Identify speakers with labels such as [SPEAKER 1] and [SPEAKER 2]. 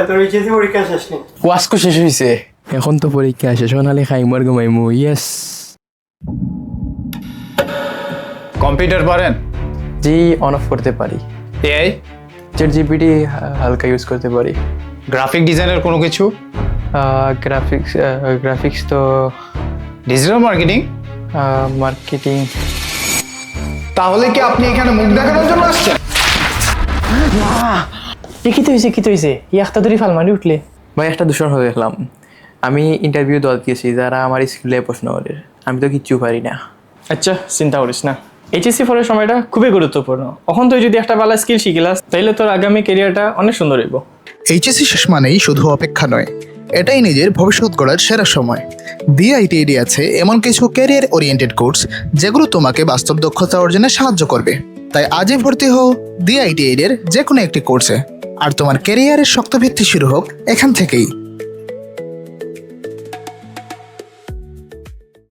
[SPEAKER 1] তোর এইচএসসি পরীক্ষা শেষ নেই?
[SPEAKER 2] ওয়াস্কো শেষ হয়েছে, এখন তো পরীক্ষা শেষ, সোনালি খাইমু আর ঘুমাইমু। ইয়েস।
[SPEAKER 3] কম্পিউটার পারেন?
[SPEAKER 2] জি, অন অফ করতে পারি।
[SPEAKER 3] এআই,
[SPEAKER 2] চ্যাট জিপিটি হালকা ইউজ করতে পারি।
[SPEAKER 3] গ্রাফিক ডিজাইনের কোনো কিছু?
[SPEAKER 2] গ্রাফিক্স তো
[SPEAKER 3] ডিজিটাল মার্কেটিং?
[SPEAKER 2] মার্কেটিং।
[SPEAKER 3] তাহলে কি আপনি এখানে মুখ দেখানোর জন্য আসছেন?
[SPEAKER 4] কি তো হয়েছে একটা ধরে ফালমারি উঠলে।
[SPEAKER 2] ভাই একটা দূষণ হয়ে দেখলাম, আমি ইন্টারভিউ দেওয়া দিয়েছি, যারা আমার স্কুলে প্রশ্ন করে, আমি তো কিচ্ছু পারি না।
[SPEAKER 4] আচ্ছা, চিন্তা করিস না, এইচএসসি পরের সময়টা খুবই গুরুত্বপূর্ণ। এখন তুই যদি একটা ভালো স্কিল শিখিলাস তাইলে তোর আগামী ক্যারিয়ারটা অনেক সুন্দর হইব।
[SPEAKER 5] এইচএসসি শেষ মানেই শুধু অপেক্ষা নয়, এটাই নিজের ভবিষ্যৎ গড়ার সেরা সময়। ডিআইটিআইডি আছে এমন কিছু ক্যারিয়ার ওরিয়েন্টেড কোর্স যেগুলো তোমাকে বাস্তব দক্ষতা অর্জনে সাহায্য করবে। তাই আজই ভর্তি হও ডিআইটিআইডি এর যে কোনো একটি কোর্সে, আর তোমার ক্যারিয়ারের শক্ত ভিত্তি শুরু হোক এখান থেকেই।